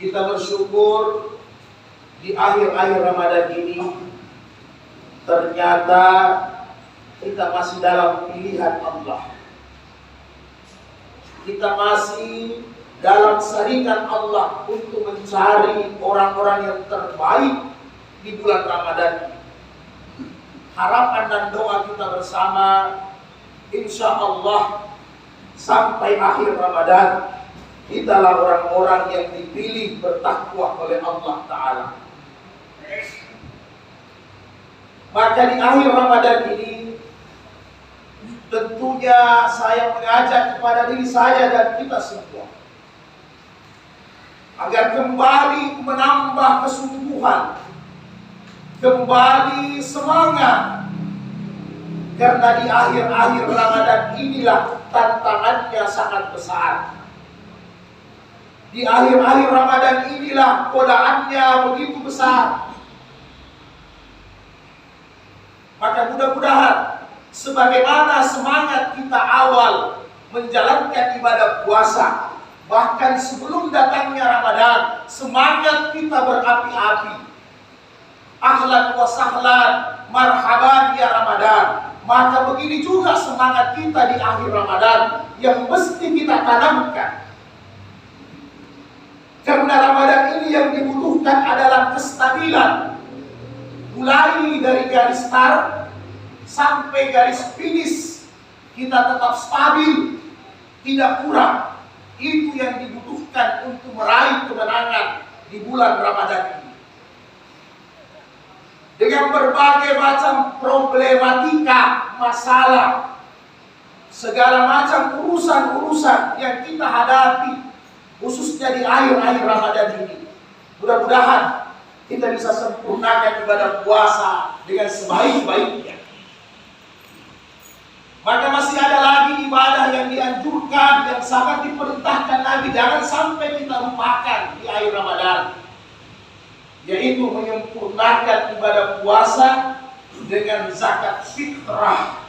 Kita bersyukur di akhir-akhir Ramadan ini ternyata kita masih dalam pilihan Allah. Kita masih dalam saringan Allah untuk mencari orang-orang yang terbaik di bulan Ramadan ini. Harapan dan doa kita bersama, insya Allah sampai akhir Ramadan kitalah orang-orang yang dipilih bertakwa oleh Allah Ta'ala. Maka di akhir Ramadan ini tentunya saya mengajak kepada diri saya dan kita semua agar kembali menambah kesungguhan, kembali semangat, karena di akhir-akhir Ramadan inilah tantangannya sangat besar. Di akhir-akhir Ramadan inilah godaannya begitu besar. Maka mudah-mudahan sebagaimana semangat kita awal menjalankan ibadah puasa, bahkan sebelum datangnya Ramadan, semangat kita berapi-api. Ahlan wa sahlan, marhaban ya Ramadan. Maka begini juga semangat kita di akhir Ramadan yang mesti kita tanamkan. Karena Ramadan ini yang dibutuhkan adalah kestabilan. Mulai dari garis start sampai garis finish, kita tetap stabil, tidak kurang. Itu yang dibutuhkan untuk meraih kemenangan di bulan Ramadan ini. Dengan berbagai macam problematika, masalah, segala macam urusan-urusan yang kita hadapi, khususnya di akhir-akhir Ramadan ini. Mudah-mudahan kita bisa sempurnakan ibadah puasa dengan sebaik-baiknya. Maka masih ada lagi ibadah yang dianjurkan, yang sangat diperintahkan Nabi, jangan sampai kita lupakan di akhir Ramadan, yaitu menyempurnakan ibadah puasa dengan zakat fitrah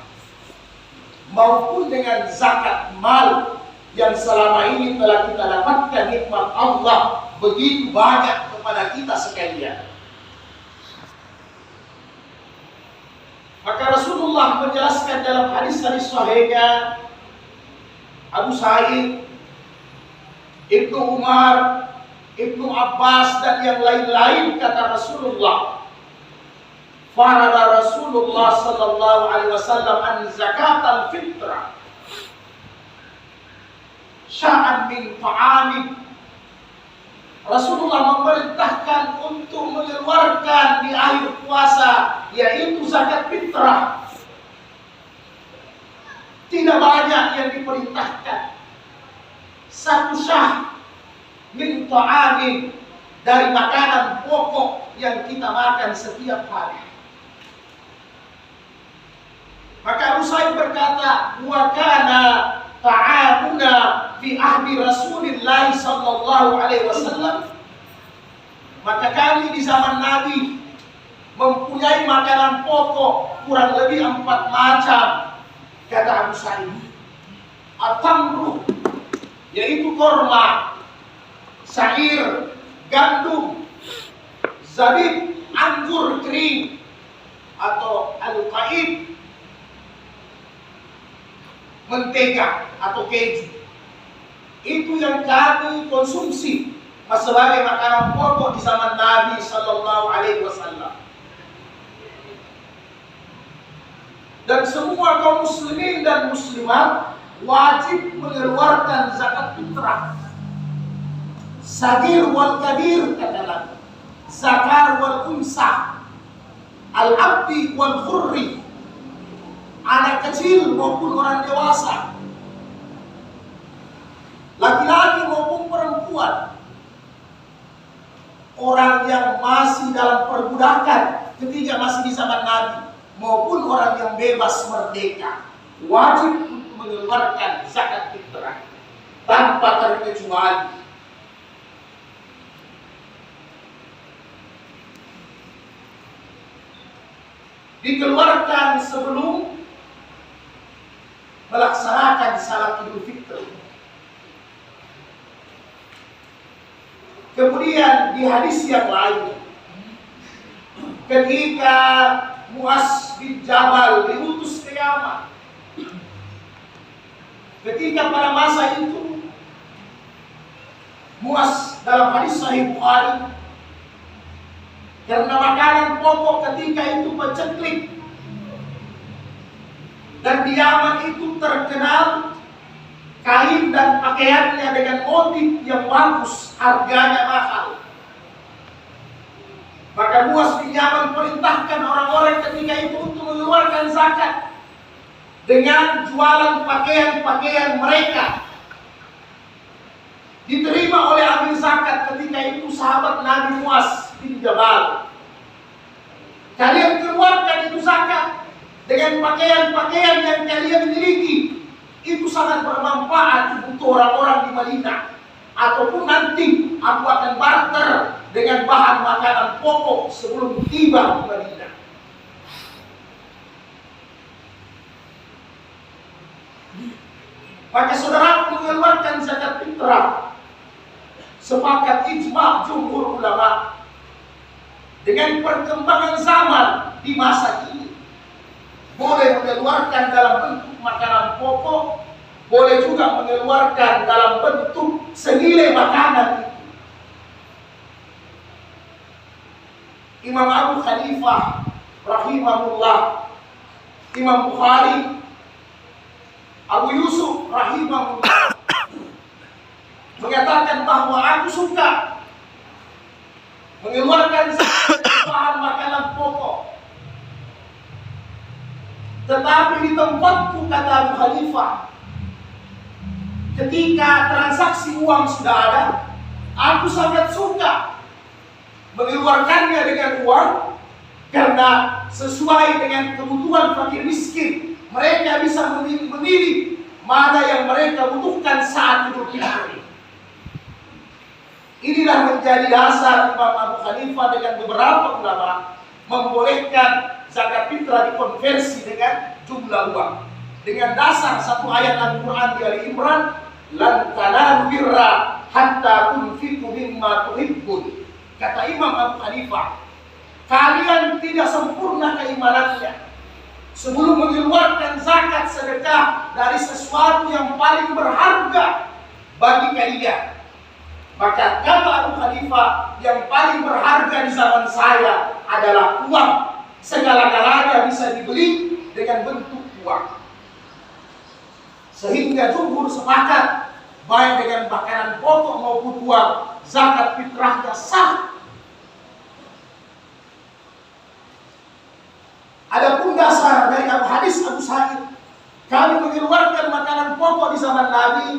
maupun dengan zakat mal yang selama ini telah kita dapatkan nikmat Allah begitu banyak kepada kita sekalian. Maka Rasulullah menjelaskan dalam hadis-hadis sahihnya, Abu Sa'id, Ibnu Umar, Ibnu Abbas dan yang lain-lain, kata Rasulullah, farada Rasulullah sallallahu alaihi wasallam an zakat al-fitrah sya'an min ta'amin. Rasulullah memerintahkan untuk mengeluarkan di akhir puasa, yaitu zakat fitrah. Tidak banyak yang diperintahkan. Satu syah min ta'amin, dari makanan pokok yang kita makan setiap hari. Maka Abu Sa'id berkata, wa kana ta'amuna fi ahdi Rasulillah sallallahu alaihi wasallam. Maka kami di zaman Nabi mempunyai makanan pokok kurang lebih 4 macam, kata Abu Sa'id. At-tamru, yaitu korma, syair, gandum, zabib, anggur kering, atau al-qaid, mentega atau keju. Itu yang kami konsumsi sebagai makanan pokok di zaman Nabi sallallahu alaihi wasallam. Dan semua kaum muslimin dan muslimat wajib mengeluarkan zakat fitrah. Sagir wal kabir, kata Nabi, zakar wal unsa, al-abdi wal hurri, anak kecil maupun orang dewasa, laki-laki maupun perempuan, orang yang masih dalam perbudakan ketika masih di zaman Nabi, maupun orang yang bebas merdeka, wajib untuk mengeluarkan zakat fitrah tanpa terkecuali. Dikeluarkan sebelum melaksanakan salat Idul Fitri. Kemudian di hadis yang lain, ketika Muaz bin Jabal diutus ke Yaman, ketika pada masa itu Muaz dalam hadis Sahih Bukhari, karena makanan pokok ketika itu paceklik, dan di Yaman itu terkenal kain dan pakaiannya dengan motif yang bagus, harganya mahal. Maka Muaz bin Yaman perintahkan orang-orang ketika itu untuk mengeluarkan zakat dengan jualan pakaian-pakaian mereka. Diterima oleh amil zakat ketika itu sahabat Nabi Muaz bin Jabal. Kalian keluarkan itu zakat dengan pakaian-pakaian yang kalian miliki. Itu sangat bermanfaat untuk orang-orang di Madinah. Ataupun nanti aku akan barter dengan bahan makanan pokok sebelum tiba di Madinah. Maka saudara mengeluarkan zakat fitrah. Sepakat ijma' jumhur ulama dengan perkembangan zaman di masa ini, boleh mengeluarkan dalam bentuk makanan pokok, boleh juga mengeluarkan dalam bentuk senilai makanan itu. Imam Abu Hanifah rahimahullah, Imam Bukhari, Abu Yusuf rahimahullah mengatakan bahwa aku suka mengeluarkan bahan makanan pokok. Tetapi di tempatku, kata Abu Hanifah, ketika transaksi uang sudah ada, aku sangat suka mengeluarkannya dengan uang, karena sesuai dengan kebutuhan fakir miskin, mereka bisa memilih mana yang mereka butuhkan saat Idul Fitri. Inilah menjadi dasar Imam Abu Hanifah dengan beberapa ulama membolehkan zakat fitrah dikonversi dengan jumlah uang. Dengan dasar satu ayat Al-Quran di Ali Imran, lan tanalu birra hatta tunfiqu mimma tuhibbun. Kata Imam Abu Hanifah, kalian tidak sempurna keimanannya sebelum mengeluarkan zakat sedekah dari sesuatu yang paling berharga bagi kalian. Maka kata Abu Hanifah, yang paling berharga di zaman saya adalah uang. Segala-galanya bisa dibeli dengan bentuk uang. Sehingga jumhur sepakat, baik dengan makanan pokok maupun uang, zakat fitrahnya sah. Adapun dasar dari hadis Abu Sa'id, kami mengeluarkan makanan pokok di zaman Nabi.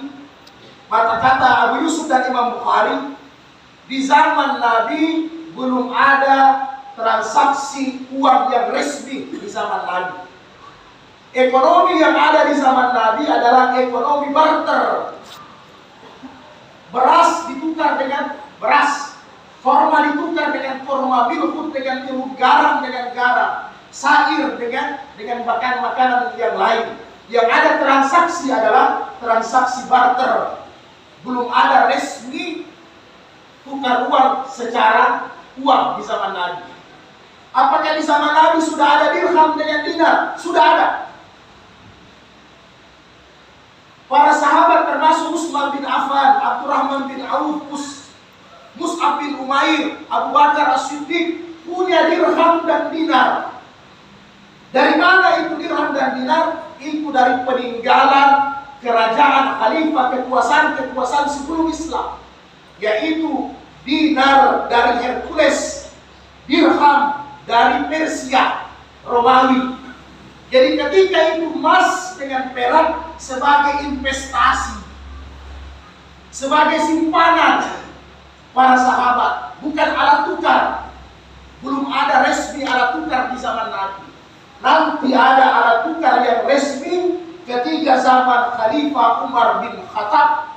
Maka kata Abu Yusuf dan Imam Bukhari, di zaman Nabi belum ada transaksi uang yang resmi di zaman Nabi. Ekonomi yang ada di zaman Nabi adalah ekonomi barter. Beras ditukar dengan beras, korma ditukar dengan korma, bilhut dengan bilhut, garam dengan garam, sair dengan makanan yang lain. Yang ada transaksi adalah transaksi barter. Belum ada resmi tukar uang secara uang di zaman Nabi. Apakah di zaman Nabi sudah ada dirham dengan dinar? Sudah ada. Para sahabat termasuk Utsman bin Affan, Abdurrahman bin Auf, Mus'ab bin Umair, Abu Bakar As-Siddiq punya dirham dan dinar. Dari mana itu dirham dan dinar? Itu dari peninggalan kerajaan khalifah, kekuasaan sebelum Islam, yaitu dinar dari Hercules, dirham dari Persia, Romawi. Jadi ketika itu emas dengan perak sebagai investasi, sebagai simpanan para sahabat, bukan alat tukar. Belum ada resmi alat tukar di zaman Nabi. Nanti ada alat tukar yang resmi ketika zaman Khalifah Umar bin Khattab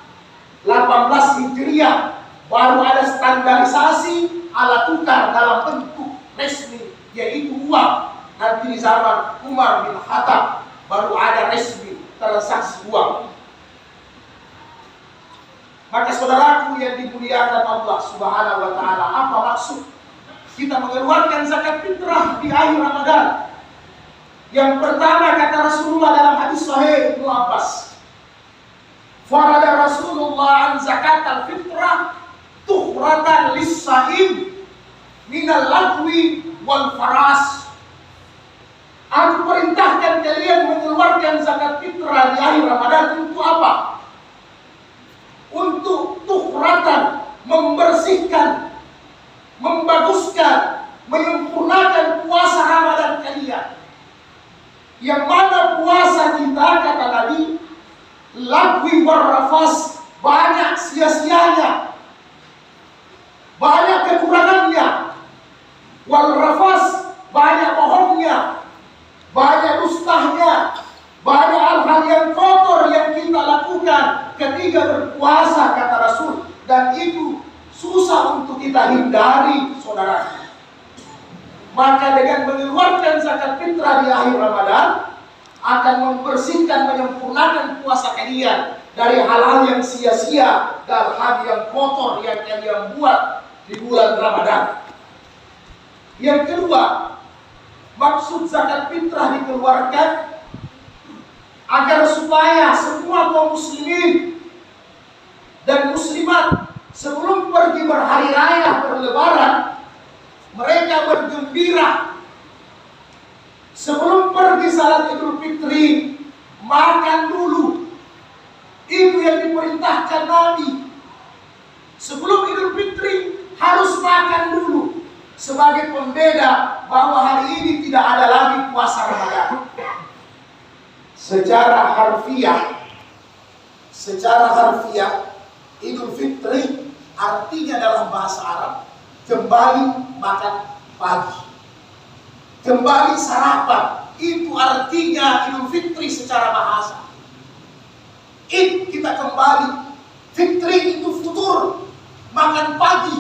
18 Hijriah, baru ada standarisasi alat tukar dalam bentuk resmi, yaitu uang. Nanti di zaman Umar bin Khattab baru ada resmi transaksi uang. Maka saudaraku yang dimuliakan Allah Subhanahu wa taala, apa maksud kita mengeluarkan zakat fitrah di akhir Ramadan? Yang pertama kata Rasulullah dalam hadis sahih Ibnu Abbas, farada Rasulullah an zakat al-fitrah tuhratan lis-saim minal lagwi wal faras. Aku perintahkan kalian mengeluarkan zakat fitrah di akhir Ramadan untuk apa? Untuk tuhratan, membersihkan, membaguskan, menyempurnakan puasa Ramadan kalian. Yang mana puasa kita, kata Nabi, lagwi warrafas, banyak sia-sianya, banyak kekurangannya, warrafas, banyak bohongnya, banyak dustahnya, banyak hal-hal yang kotor yang kita lakukan ketika berpuasa, kata Rasul. Dan itu susah untuk kita hindari, saudara. Maka dengan mengeluarkan zakat fitrah di akhir Ramadan akan membersihkan, menyempurnakan puasa kalian dari hal-hal yang sia-sia dan hal yang kotor yang kalian buat di bulan Ramadan. Yang kedua, maksud zakat fitrah dikeluarkan agar supaya semua kaum muslimin dan muslimat sebelum pergi berhari raya berlebaran, mereka bergembira. Sebelum pergi salat Idul Fitri, makan dulu. Itu yang diperintahkan Nabi. Sebelum Idul Fitri harus makan dulu, sebagai pembeda bahwa hari ini tidak ada lagi puasa Ramadan. Secara harfiah, Idul Fitri artinya dalam bahasa Arab kembali makan pagi, kembali sarapan. Itu artinya Idul Fitri secara bahasa. Id kita kembali, Fitri itu futur, makan pagi.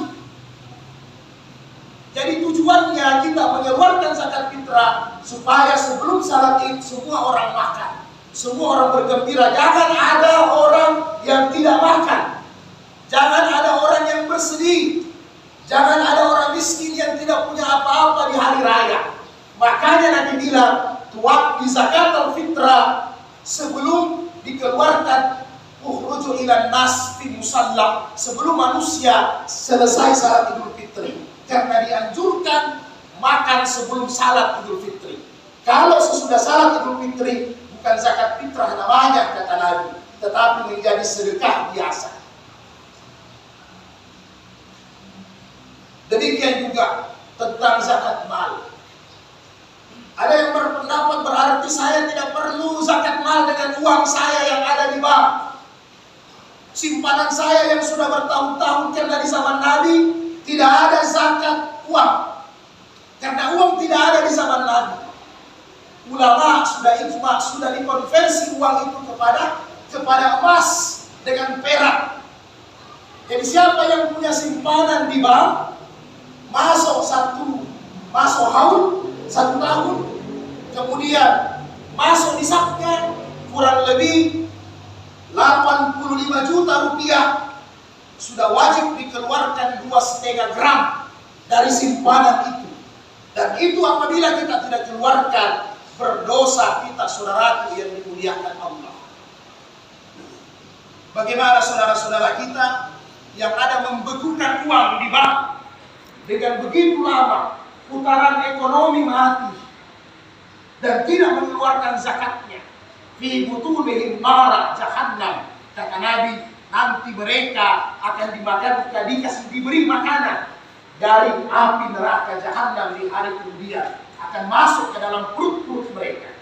Jadi tujuannya kita mengeluarkan zakat fitrah supaya sebelum salat Id semua orang makan, semua orang bergembira. Jangan ada orang yang tidak makan, jangan ada orang yang bersedih, jangan ada orang miskin yang tidak punya apa-apa di hari raya. Makanya Nabi bilang, tuak di zakat al-fitrah sebelum dikeluarkan, ukhruju ilan nas fi musalla, sebelum manusia selesai salat Idul Fitri. Karena dianjurkan makan sebelum salat Idul Fitri. Kalau sesudah salat Idul Fitri, bukan zakat fitrah namanya, kata Nabi, tetapi menjadi sedekah biasa. Demikian juga tentang zakat mal. Ada yang berpendapat berarti saya tidak perlu zakat mal dengan uang saya yang ada di bank. Simpanan saya yang sudah bertahun-tahun, karena di zaman Nabi tidak ada zakat uang. Karena uang tidak ada di zaman Nabi. Ulama sudah ijma, sudah dikonversi uang itu kepada emas dengan perak. Jadi siapa yang punya simpanan di bank, masuk haul 1 tahun, kemudian masuk nisabnya kurang lebih 85 juta rupiah, sudah wajib dikeluarkan 2,5 gram dari simpanan itu. Dan itu apabila kita tidak keluarkan, berdosa kita, saudaraku yang dimuliakan Allah. Bagaimana saudara-saudara kita yang ada membekukan uang di bank dengan begitu lama, putaran ekonomi mati, dan tidak mengeluarkan zakatnya. Fi butunihim nar jahannam, kata Nabi, nanti mereka akan dimakan, diberi makanan dari api neraka Jahannam di hari kemudian, akan masuk ke dalam perut-perut mereka.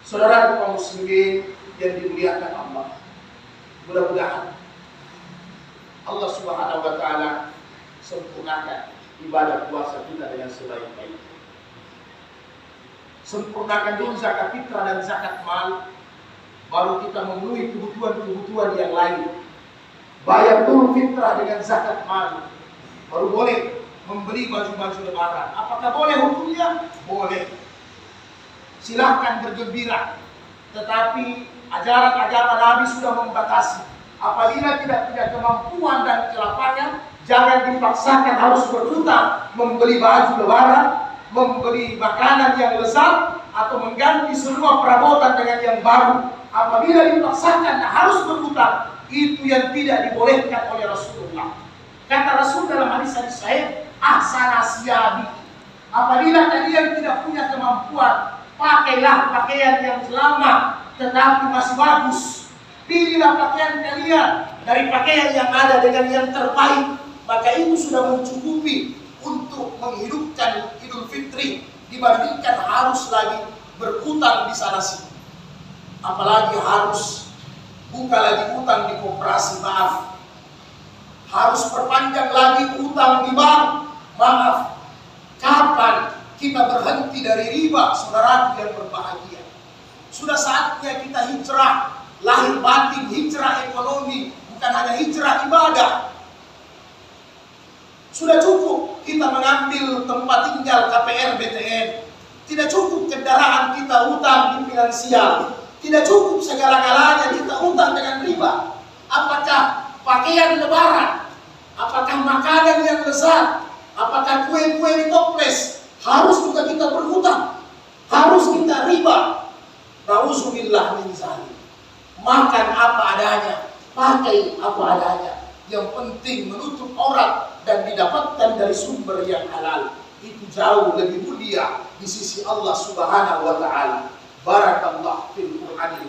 Saudara kaum muslimin yang dimuliakan Allah, mudah-mudahan Allah Subhanahu wa taala sempurnakan ibadah puasa kita dengan sebaik-baiknya. Sempurnakan dulu zakat fitrah dan zakat mal, baru kita memenuhi kebutuhan-kebutuhan yang lain. Bayar dulu fitrah dengan zakat mal, baru boleh membeli baju-baju lebaran. Apakah boleh hukumnya? Boleh. Silahkan bergembira. Tetapi ajaran agama Nabi sudah membatasi. Apabila tidak punya kemampuan dan kelapangan, jangan dipaksakan harus berhutang membeli baju lebaran, membeli makanan yang lezat, atau mengganti semua perabotan dengan yang baru. Apabila dipaksakan harus berhutang, itu yang tidak dibolehkan oleh Rasulullah. Kata Rasul dalam hadis sahih, ahsana siyabi. Apabila kalian tidak punya kemampuan, pakailah pakaian yang lama tetapi masih bagus. Pilihlah pakaian kalian dari pakaian yang ada dengan yang terbaik. Maka itu sudah mencukupi untuk menghidupkan Idul Fitri dibandingkan harus lagi berhutang di sana sini. Apalagi harus buka lagi utang di koperasi, maaf. Harus perpanjang lagi utang di bank, maaf. Kapan kita berhenti dari riba, saudara yang berbahagia? Sudah saatnya kita hijrah, lahir batin, hijrah ekonomi, bukan hanya hijrah ibadah. Sudah cukup kita mengambil tempat tinggal KPR BTN. Tidak cukup kendaraan kita hutang di finansial. Tidak cukup segala-galanya kita hutang dengan riba. Apakah pakaian lebaran? Apakah makanan yang lezat? Apakah kue-kue di toples? Harus juga kita berhutang. Harus kita riba. Nauzubillah min zalik. Makan apa adanya, pakai apa adanya. Yang penting menutup aurat dan didapatkan dari sumber yang halal. Itu jauh lebih mulia di sisi Allah Subhanahu wa taala. Barakallahu fil Qur'anil